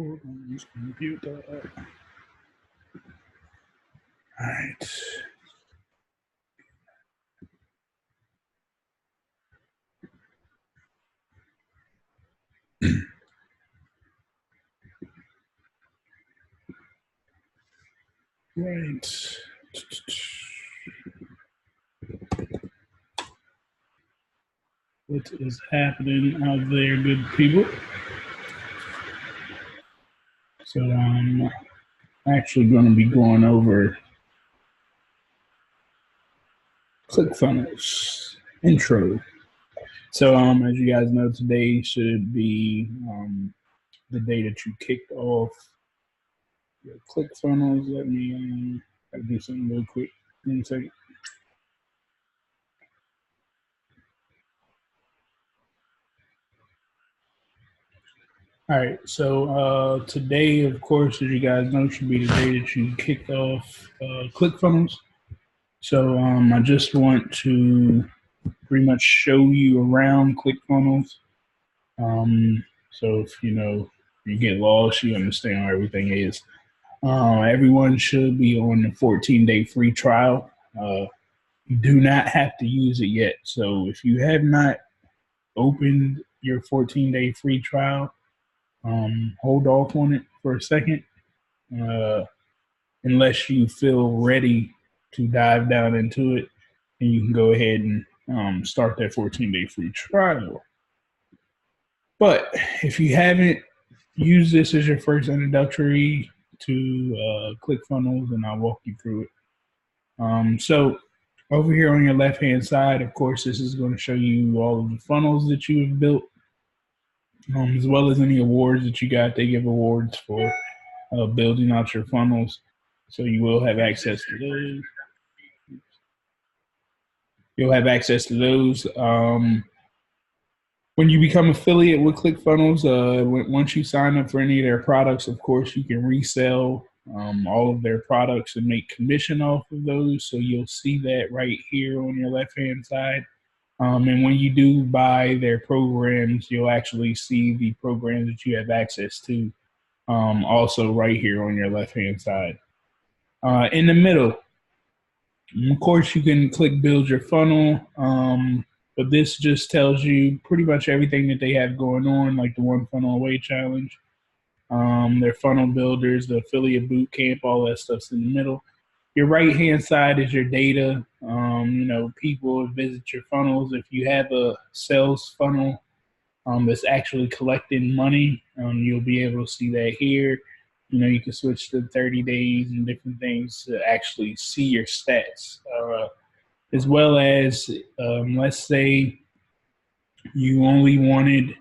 Hold on, just mute that. All right. Right. What is happening out there, good people? So I'm actually going to be going over ClickFunnels intro. So as you guys know, today should be the day that you kicked off your ClickFunnels. Let me do something real quick. Give me a second. All right, so today, of course, as you guys know, should be the day that you kicked off ClickFunnels. So I just want to pretty much show you around ClickFunnels. So if you get lost, you understand how everything is. Everyone should be on the 14-day free trial. You do not have to use it yet. So if you have not opened your 14-day free trial, hold off on it for a second, unless you feel ready to dive down into it, and you can go ahead and start that 14-day free trial. But if you haven't used this as your first introductory to ClickFunnels, and I'll walk you through it. So over here on your left-hand side, of course, this is going to show you all of the funnels that you have built, as well as any awards that you got. They give awards for building out your funnels, so you will have access to those. You'll have access to those. When you become affiliate with ClickFunnels, once you sign up for any of their products, of course, you can resell all of their products and make commission off of those. So you'll see that right here on your left-hand side. And when you do buy their programs, you'll actually see the programs that you have access to also right here on your left-hand side. In the middle, of course, you can click build your funnel, but this just tells you pretty much everything that they have going on, like the One Funnel Away Challenge, their funnel builders, the affiliate boot camp, all that stuff's in the middle. Your right-hand side is your data. People visit your funnels. If you have a sales funnel that's actually collecting money, you'll be able to see that here. You can switch to 30 days and different things to actually see your stats, as well as, let's say you only wanted,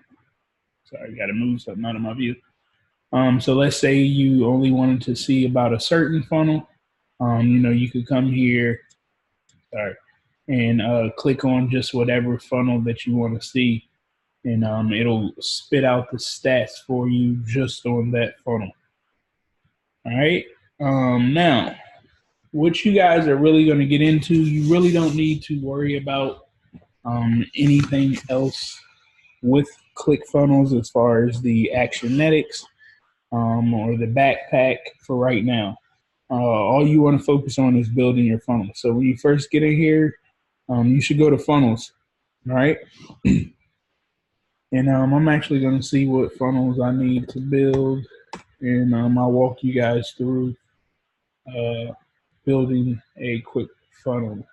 sorry, got to move something out of my view. So let's say you only wanted to see about a certain funnel. You could come here, and click on just whatever funnel that you want to see, and it'll spit out the stats for you just on that funnel. All right. Now, what you guys are really going to get into, you really don't need to worry about anything else with ClickFunnels as far as the Actionetics or the backpack for right now. All you want to focus on is building your funnel. So when you first get in here, you should go to funnels, all right? And I'm actually going to see what funnels I need to build, and I'll walk you guys through building a quick funnel.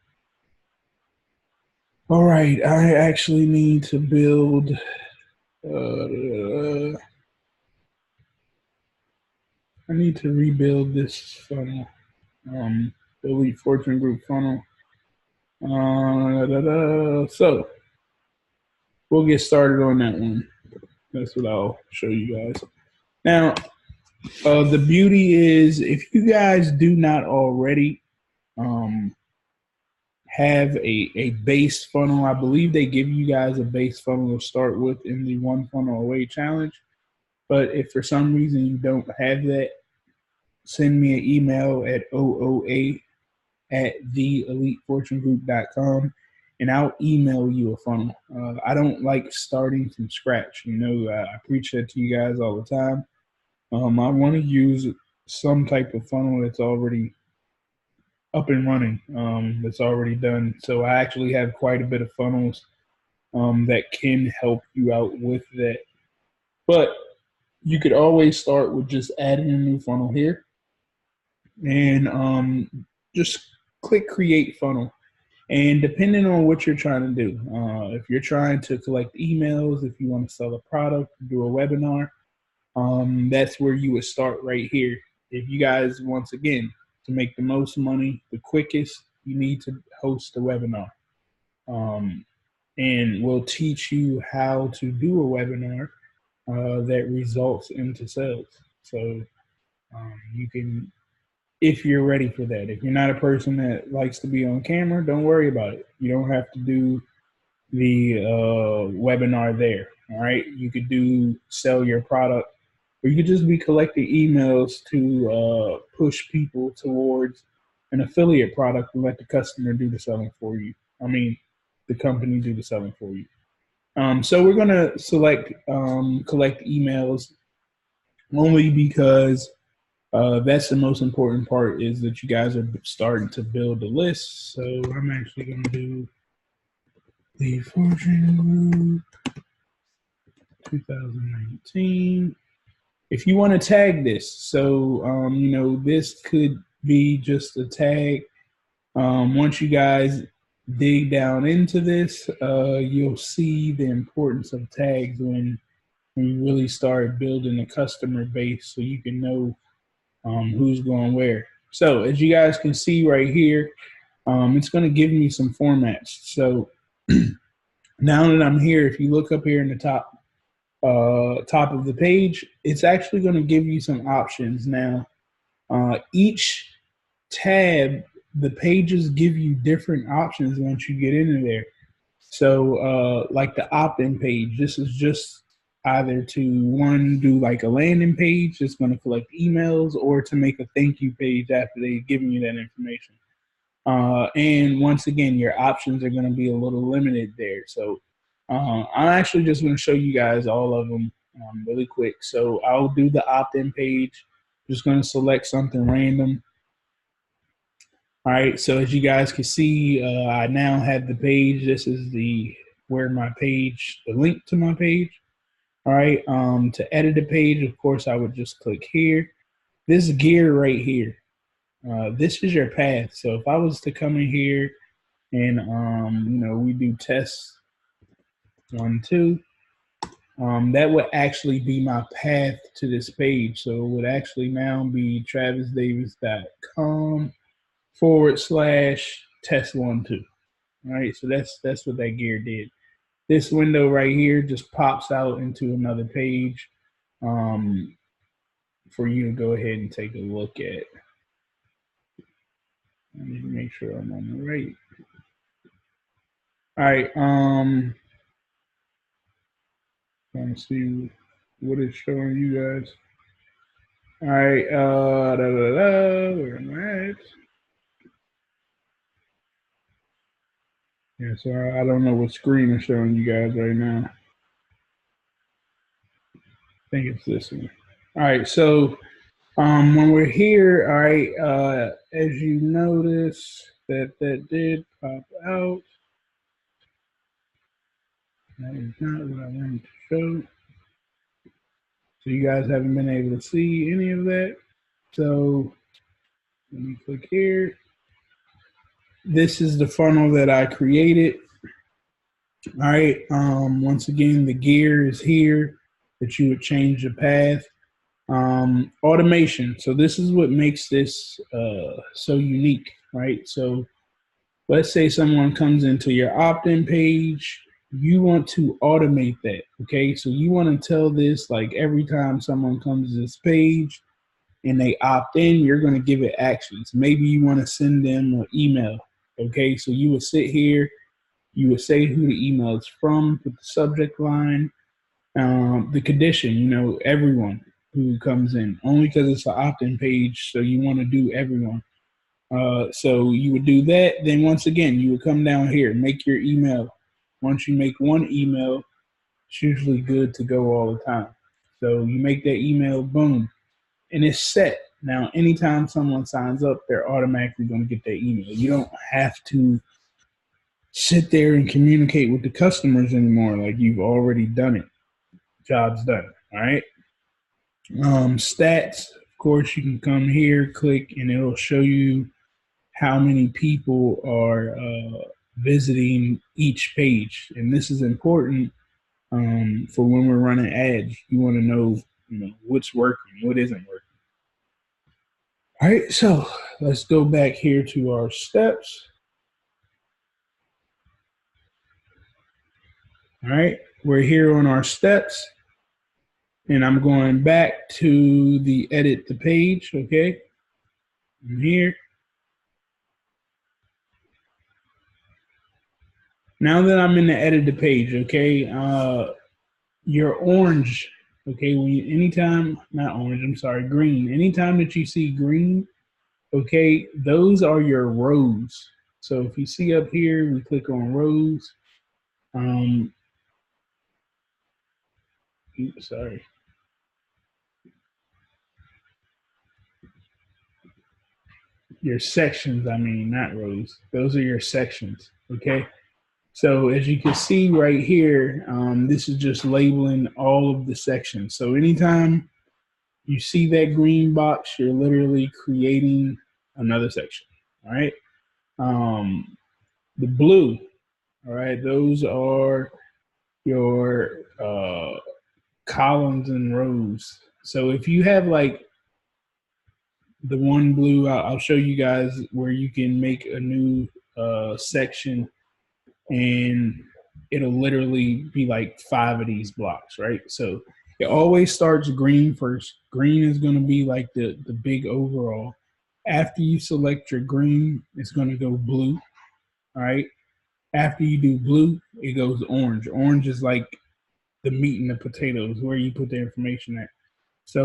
All right, I actually need to build I need to rebuild this funnel, the Elite Fortune Group funnel. So we'll get started on that one. That's what I'll show you guys. Now, the beauty is, if you guys do not already have a base funnel, I believe they give you guys a base funnel to start with in the One Funnel Away Challenge. But if for some reason you don't have that, send me an email at ooa@theelitefortunegroup.com, and I'll email you a funnel. I don't like starting from scratch. I preach that to you guys all the time. I want to use some type of funnel that's already up and running, that's already done. So I actually have quite a bit of funnels that can help you out with that. But you could always start with just adding a new funnel here and just click create funnel. And depending on what you're trying to do, if you're trying to collect emails, if you want to sell a product, do a webinar, that's where you would start right here. If you guys, once again, to make the most money, the quickest, you need to host a webinar. Um, and we'll teach you how to do a webinar that results into sales. So you can, if you're ready for that. If you're not a person that likes to be on camera, don't worry about it. You don't have to do the webinar there. All right. You could do sell your product, or you could just be collecting emails to push people towards an affiliate product and let the customer do the selling for you. I mean, the company do the selling for you. So we're going to select collect emails only because that's the most important part, is that you guys are starting to build a list. So I'm actually going to do the Fortune Group 2019. If you want to tag this, so this could be just a tag. Once you guys dig down into this, you'll see the importance of tags when you really start building a customer base, so you can know who's going where. So as you guys can see right here, it's going to give me some formats. So now that I'm here, if you look up here in the top of the page, it's actually going to give you some options. Now, each tab, the pages give you different options once you get into there. So like the opt-in page, this is just either to do like a landing page that's going to collect emails, or to make a thank you page after they've given you that information. And once again, your options are going to be a little limited there. So I'm actually just going to show you guys all of them really quick. So I'll do the opt-in page. Just going to select something random. All right, so as you guys can see, I now have the page. This is the link to my page. All right, to edit the page, of course, I would just click here. This gear right here, this is your path. So if I was to come in here and, we do test 1, 2, that would actually be my path to this page. So it would actually now be travisdavis.com/test 1, 2. All right, so that's what that gear did. This window right here just pops out into another page for you to go ahead and take a look at. Let me make sure I'm on the right. All right, trying to see what it's showing you guys. All right, where am I at? Yeah, so I don't know what screen is showing you guys right now. I think it's this one. All right, so when we're here, all right, as you notice that did pop out. That is not what I wanted to show. So you guys haven't been able to see any of that. So let me click here. This is the funnel that I created. All right. Once again, the gear is here that you would change the path. Automation. So this is what makes this so unique, right? So let's say someone comes into your opt-in page. You want to automate that, okay? So you want to tell this, like, every time someone comes to this page and they opt in, you're going to give it actions. Maybe you want to send them an email, okay? So you would sit here, you would say who the email is from, put the subject line, the condition, everyone who comes in, only because it's an opt-in page, so you want to do everyone. So you would do that. Then once again, you would come down here, make your email. Once you make one email, it's usually good to go all the time. So you make that email, boom. and it's set. Now, anytime someone signs up, they're automatically going to get that email. You don't have to sit there and communicate with the customers anymore. Like, you've already done it. Job's done. All right. Stats, of course, you can come here, click, and it'll show you how many people are visiting each page. And this is important for when we're running ads. You want to know, what's working, what isn't working. All right, so let's go back here to our steps. All right, we're here on our steps, and I'm going back to the edit the page. Okay, I'm here. Now that I'm in the edit the page, okay, your orange, okay, anytime, not orange, I'm sorry, green. Anytime that you see green, okay, those are your rows. So if you see up here, we click on rows. Sorry. Your sections, I mean, not rows. Those are your sections, okay? So as you can see right here, this is just labeling all of the sections. So anytime you see that green box, you're literally creating another section, all right? The blue, all right, those are your columns and rows. So if you have like the one blue, I'll show you guys where you can make a new section, and it'll literally be like 5 of these blocks, right? So it always starts green first. Green is going to be like the big overall. After you select your green, it's going to go blue, all right? After you do blue, it goes orange. Orange is like the meat and the potatoes, where you put the information at. So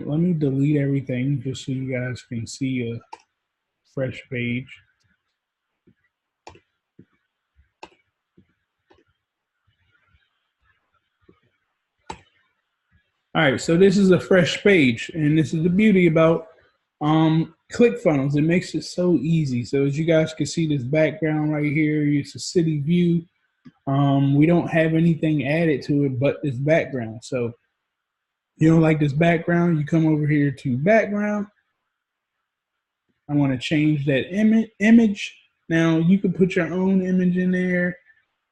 let me delete everything just so you guys can see a fresh page. All right, so this is a fresh page, and this is the beauty about ClickFunnels. It makes it so easy. So as you guys can see, this background right here, it's a city view. We don't have anything added to it but this background. So you don't like this background, you come over here to background. I want to change that image. Now you can put your own image in there.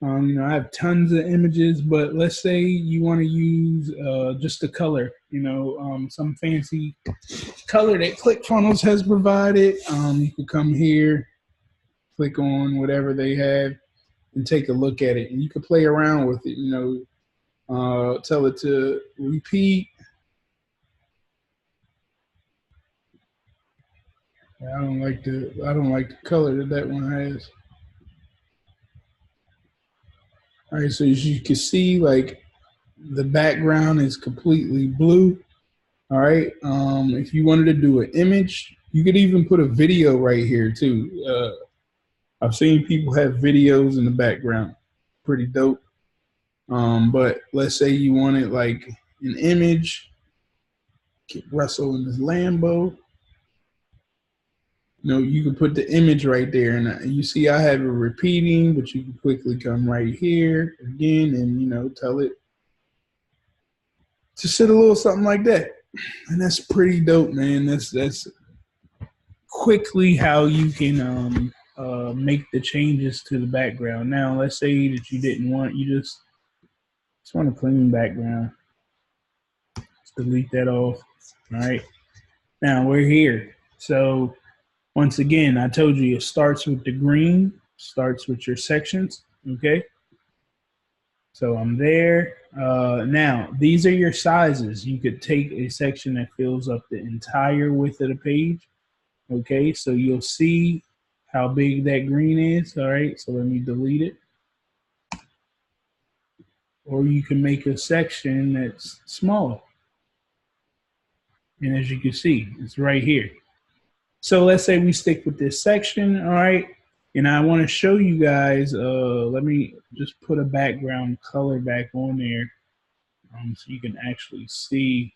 I have tons of images, but let's say you want to use just a color, some fancy color that ClickFunnels has provided. You can come here, click on whatever they have, and take a look at it. And you can play around with it, tell it to repeat. I don't like the color that one has. All right, so as you can see, like the background is completely blue. All right. If you wanted to do an image, you could even put a video right here too. I've seen people have videos in the background, pretty dope. But let's say you wanted like an image, get Russell in his Lambo. You can put the image right there, and you see I have it repeating, but you can quickly come right here again and tell it to sit a little something like that, and that's pretty dope, man. That's quickly how you can make the changes to the background. Now, let's say that you didn't want, you just want a clean background. Let's delete that off. All right. Now we're here. So once again, I told you it starts with the green, starts with your sections. Okay. So I'm there. Now, these are your sizes. You could take a section that fills up the entire width of the page. Okay, so you'll see how big that green is. All right, so let me delete it. Or you can make a section that's small. And as you can see, it's right here. So let's say we stick with this section, all right? And I want to show you guys, let me just put a background color back on there so you can actually see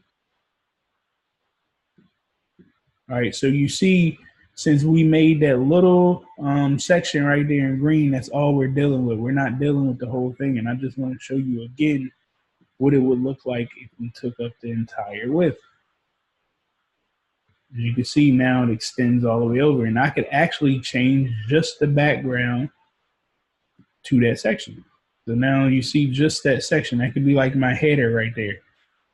All right, so you see, since we made that little section right there in green, that's all we're dealing with. We're not dealing with the whole thing. And I just want to show you again what it would look like if we took up the entire width. As you can see now, it extends all the way over. And I could actually change just the background to that section. So now you see just that section. That could be like my header right there.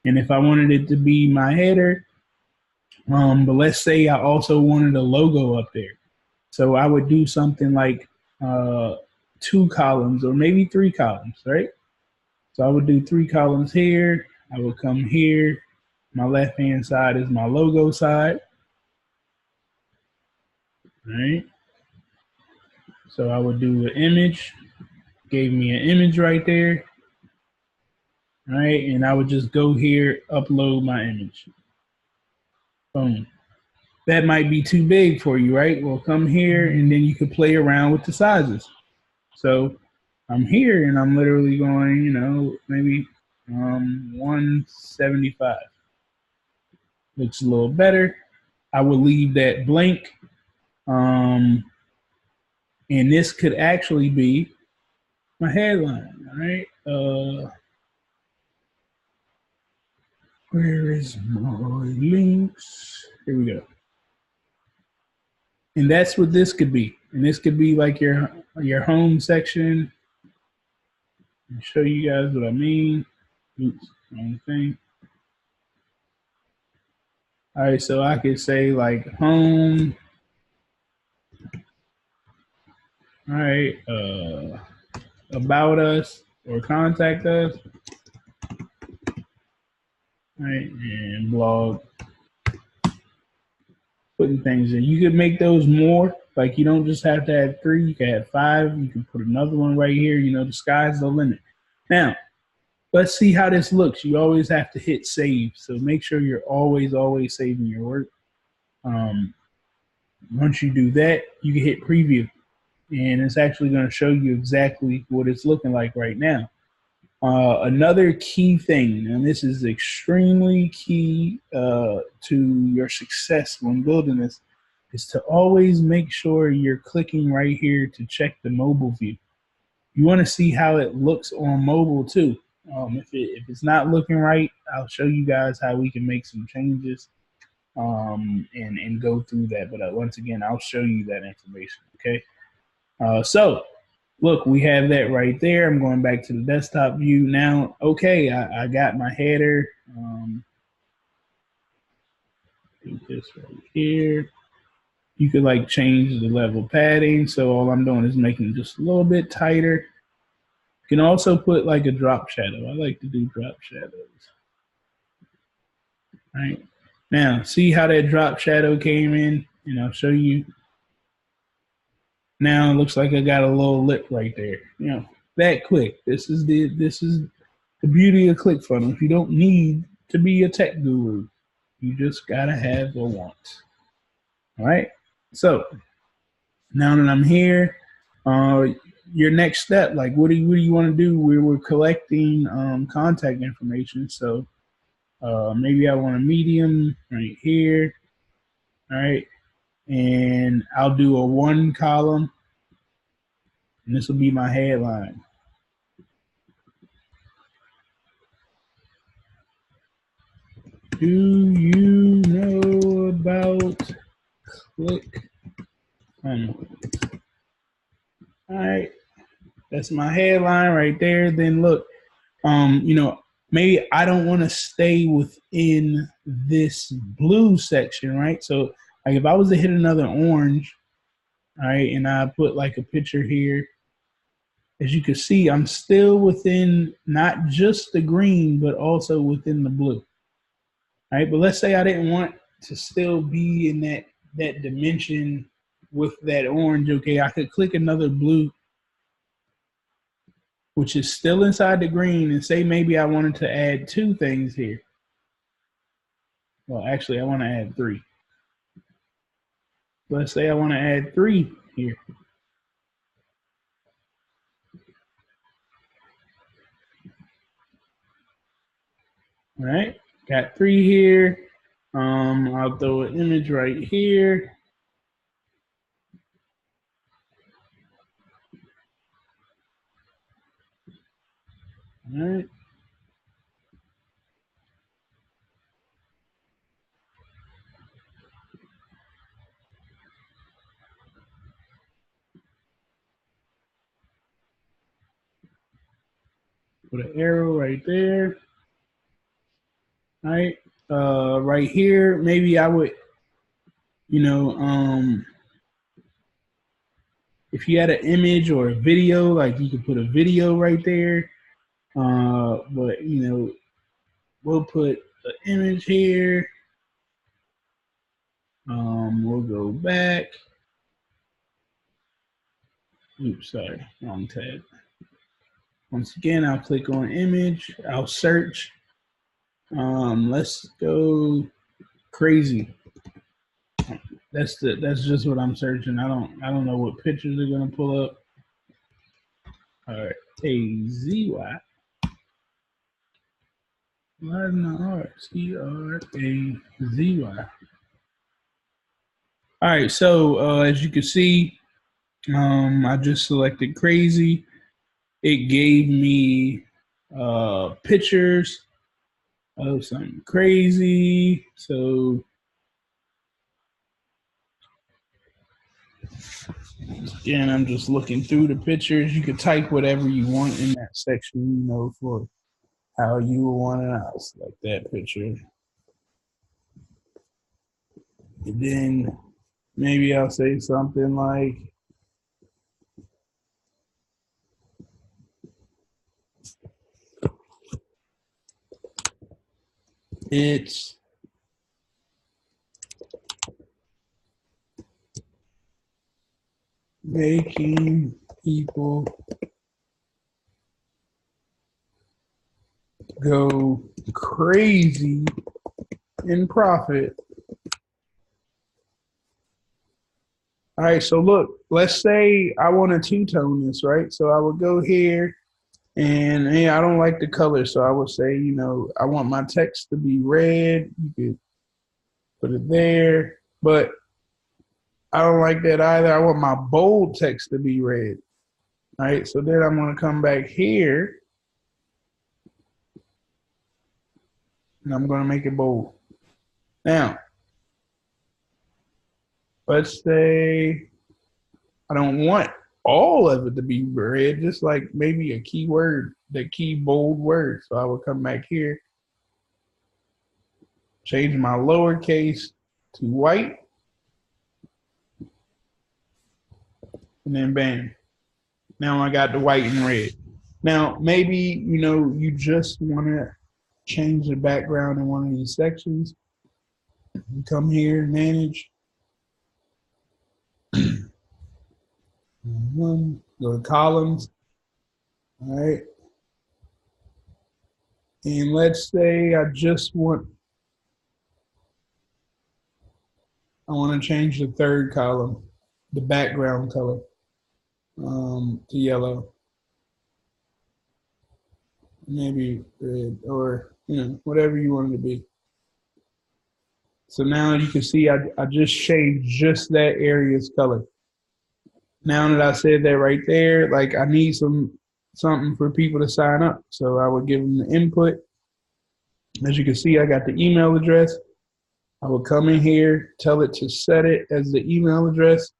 And if I wanted it to be my header, but let's say I also wanted a logo up there. So I would do something like 2 columns or maybe 3 columns, right? So I would do 3 columns here. I would come here. My left-hand side is my logo side, right? So I would do an image, gave me an image right there, right? And I would just go here, upload my image. Boom. That might be too big for you, right? Well, come here and then you can play around with the sizes. So I'm here and I'm literally going, maybe 175. Looks a little better. I will leave that blank. And this could actually be my headline, all right? Where is my links? Here we go. And that's what this could be. And this could be like your home section. I'll show you guys what I mean. Oops, wrong thing. All right, so I could say like home. All right, about us or contact us. All right, and blog. Putting things in. You could make those more. Like you don't just have to have 3. You can have 5. You can put another one right here. The sky's the limit. Now, let's see how this looks. You always have to hit save. So make sure you're always saving your work. Once you do that, you can hit preview. And it's actually going to show you exactly what it's looking like right now. Another key thing, and this is extremely key to your success when building this, is to always make sure you're clicking right here to check the mobile view. You want to see how it looks on mobile too. If it's not looking right, I'll show you guys how we can make some changes and go through that. But once again, I'll show you that information. Okay. So look, we have that right there. I'm going back to the desktop view now. Okay, I got my header. Do this right here. You could like change the level padding. So all I'm doing is making it just a little bit tighter. You can also put like a drop shadow. I like to do drop shadows. Right. Now, see how that drop shadow came in? And I'll show you. Now it looks like I got a little lip right there. That quick. This is the beauty of ClickFunnels. You don't need to be a tech guru. You just gotta have a want. All right. So now that I'm here, your next step, like what do you want to do? We're collecting contact information. So maybe I want a medium right here. All right. And I'll do a 1 column. And this will be my headline. Do you know about ClickFunnels? All right, that's my headline right there. Then look, maybe I don't want to stay within this blue section, right? So like if I was to hit another orange, all right, and I put like a picture here, as you can see, I'm still within not just the green, but also within the blue. All right, but let's say I didn't want to still be in that dimension with that orange. Okay, I could click another blue, which is still inside the green, and say maybe I wanted to add 2 things here. Well, actually, I want to add 3. Let's say I want to add 3 here. All right, got 3 here. I'll throw an image right here. All right. Put an arrow right there. All right. Right here, maybe I would, you know, if you had an image or a video, like you could put a video right there. But we'll put an image here. We'll go back. Oops, sorry, wrong tab. Once again, I'll click on image. I'll search. Let's go crazy. That's just what I'm searching. I don't know what pictures are gonna pull up. All right, AZY. Why not CRAZY? All right, so as you can see, I just selected crazy. It gave me pictures of something crazy. So again, I'm just looking through the pictures. You could type whatever you want in that section, for how you want it. I'll select that picture. And then maybe I'll say something like, it's making people go crazy in profit. All right, so look, let's say I want to two-tone this, right? So I would go here and hey, I don't like the color. So I would say, I want my text to be red. You could put it there, but I don't like that either. I want my bold text to be red. All right, so then I'm going to come back here and I'm going to make it bold. Now, let's say I don't want all of it to be red, just like maybe a keyword, the key bold word. So I will come back here, change my lowercase to white, and then bam. Now I got the white and red. Now, maybe, you just want to change the background in one of these sections. You come here, manage. Go to columns. All right. And let's say I want to change the third column, the background color, to yellow. Maybe red, or whatever you want it to be. So now you can see I just changed just that area's color. Now that I said that right there, like I need something for people to sign up. So I would give them the input. As you can see, I got the email address. I will come in here, tell it to set it as the email address.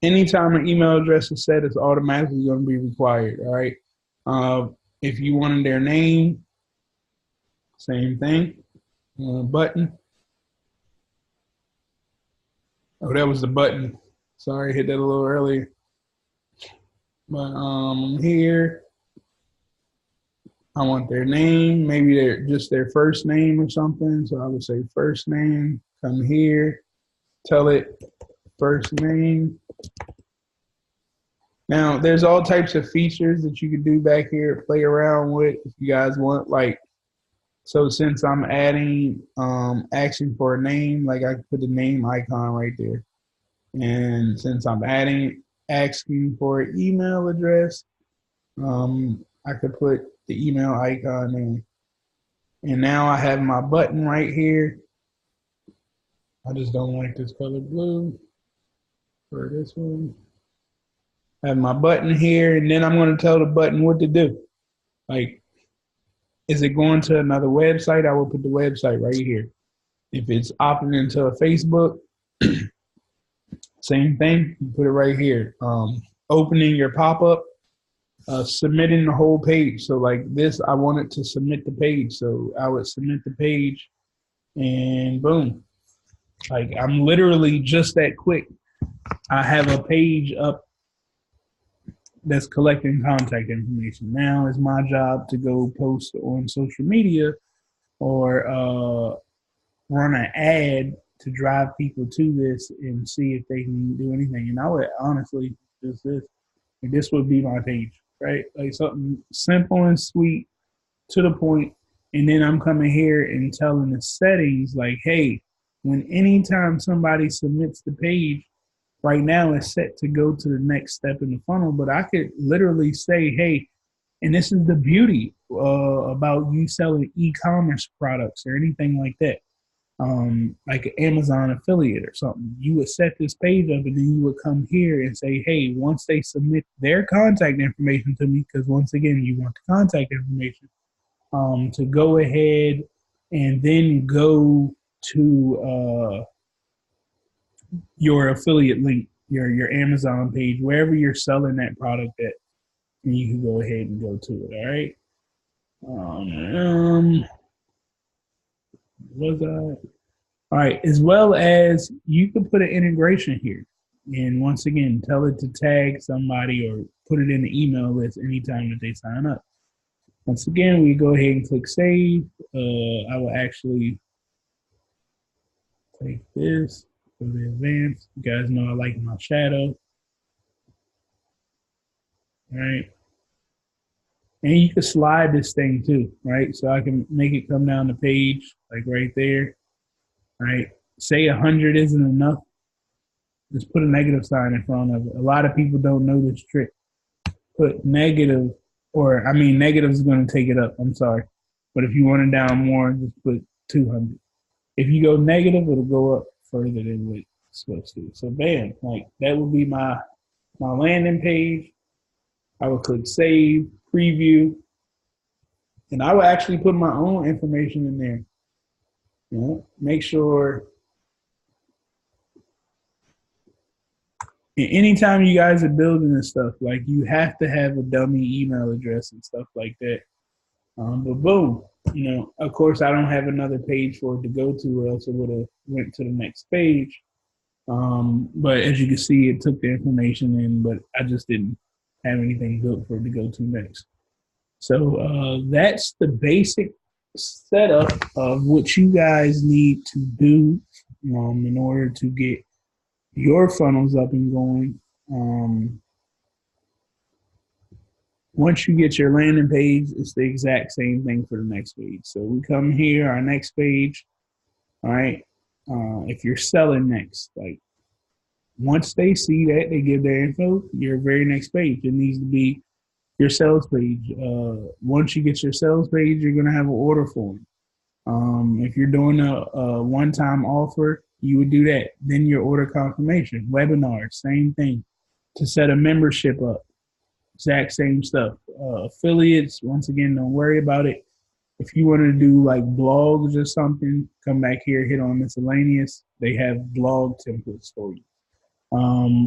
Anytime an email address is set, it's automatically going to be required. All right. If you wanted their name, same thing. Button. Oh, that was the button. Sorry, I hit that a little earlier. But here, I want their name, maybe just their first name or something. So I would say first name, come here, tell it first name. Now, there's all types of features that you can do back here, play around with if you guys want. So since I'm adding, asking for a name, like I can put the name icon right there. And since I'm asking for an email address, I could put the email icon in. And now I have my button right here. I just don't like this color blue for this one. I have my button here, and then I'm going to tell the button what to do. Like, is it going to another website? I will put the website right here. If it's opting into a Facebook, same thing. You put it right here. Opening your pop-up, submitting the whole page. So like this, I wanted to submit the page. So I would submit the page and boom. Like I'm literally just that quick. I have a page up that's collecting contact information. Now it's my job to go post on social media or run an ad to drive people to this and see if they can do anything. And I would honestly just this would be my page, right? Like something simple and sweet to the point. And then I'm coming here and telling the settings like, hey, when anytime somebody submits the page, right now it's set to go to the next step in the funnel. But I could literally say, hey, and this is the beauty about you selling e-commerce products or anything like that, like an Amazon affiliate or something. You would set this page up and then you would come here and say, hey, once they submit their contact information to me, because once again, you want the contact information, to go ahead and then go to your affiliate link, your Amazon page, wherever you're selling that product at, and you can go ahead and go to it. All right. Was I? All right. As well as you can put an integration here, and once again, tell it to tag somebody or put it in the email list anytime that they sign up. Once again, we go ahead and click save. I will actually take this, go to advanced. You guys know I like my shadow. All right. And you can slide this thing too, right? So I can make it come down the page, like right there, right? Say 100 isn't enough. Just put a negative sign in front of it. A lot of people don't know this trick. Put negative, or I mean, negative is going to take it up. I'm sorry. But if you want it down more, just put 200. If you go negative, it'll go up further than what it's supposed to. So bam, like that would be my landing page. I would click save, preview, and I would actually put my own information in there. You know, make sure. And anytime you guys are building this stuff, like you have to have a dummy email address and stuff like that. But boom, you know, of course, I don't have another page for it to go to, or else it would have went to the next page. But as you can see, it took the information in, but I just didn't have anything built for it to go to next. So that's the basic setup of what you guys need to do in order to get your funnels up and going. Once you get your landing page, it's the exact same thing for the next page. So we come here, our next page. All right. If you're selling next, like once they see that, they give their info, your very next page. It needs to be your sales page. Once you get your sales page, you're going to have an order form. If you're doing a one-time offer, you would do that. Then your order confirmation, webinar, same thing. To set a membership up, exact same stuff. Affiliates, once again, don't worry about it. If you want to do like blogs or something, come back here, hit on miscellaneous. They have blog templates for you.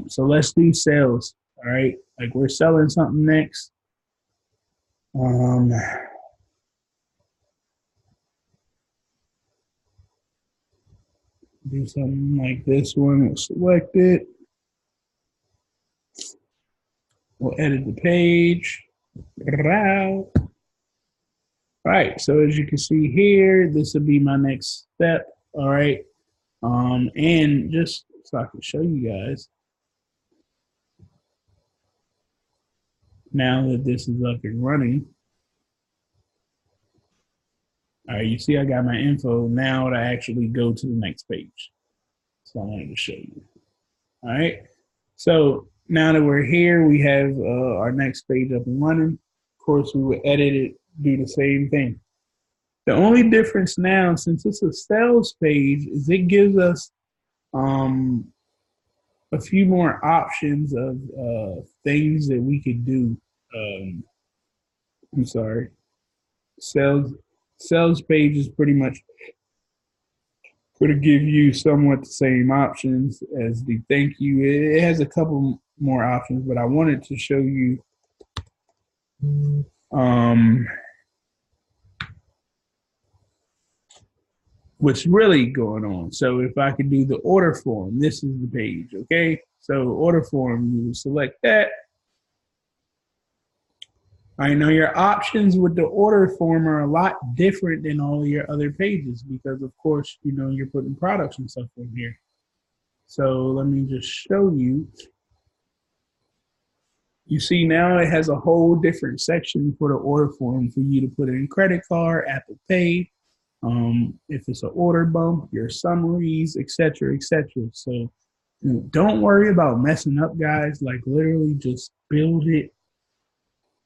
So let's do sales. All right. Like we're selling something next. Do something like this one. We'll select it. We'll edit the page. All right. So as you can see here, this will be my next step. All right. And just so I can show you guys. Now that this is up and running. All right, you see I got my info. Now to actually go to the next page. So I wanted to show you. All right. So now that we're here, we have our next page up and running. Of course, we would edit it, do the same thing. The only difference now, since it's a sales page, is it gives us um, a few more options of things that we could do. Um, I'm sorry, sales sales page is pretty much going to give you somewhat the same options as the thank you. It has a couple more options, but I wanted to show you um, what's really going on. So if I could do the order form, this is the page, okay? So order form, you select that. I know your options with the order form are a lot different than all of your other pages because, of course, you know, you're putting products and stuff in here. So let me just show you. You see now it has a whole different section for the order form for you to put in credit card, Apple Pay, if it's an order bump, your summaries, etc., etc. So you know, don't worry about messing up, guys. Like literally just build it.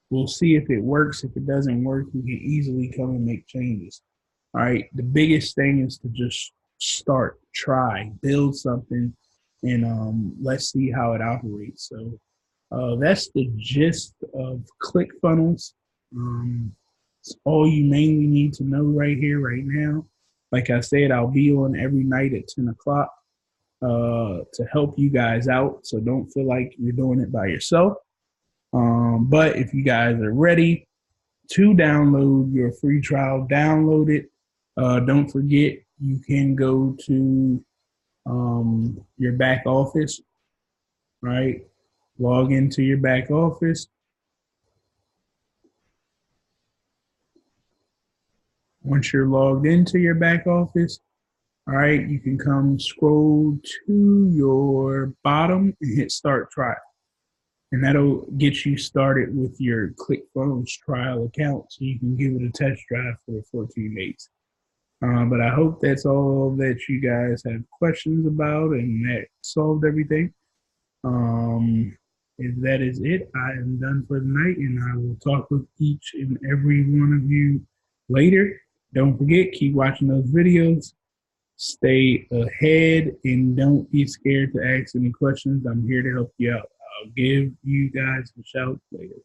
We'll see if it works. If it doesn't work, we can easily come and make changes. All right. The biggest thing is to just start, try, build something, and let's see how it operates. So that's the gist of ClickFunnels. It's all you mainly need to know right here, right now. Like I said, I'll be on every night at 10 o'clock to help you guys out. So don't feel like you're doing it by yourself. But if you guys are ready to download your free trial, download it. Don't forget, you can go to your back office, right? Log into your back office. Once you're logged into your back office, all right, you can come scroll to your bottom and hit start trial. And that'll get you started with your ClickFunnels trial account so you can give it a test drive for 14 days. But I hope that's all that you guys have questions about and that solved everything. If that is it, I am done for the night and I will talk with each and every one of you later. Don't forget, keep watching those videos. Stay ahead and don't be scared to ask any questions. I'm here to help you out. I'll give you guys a shout later.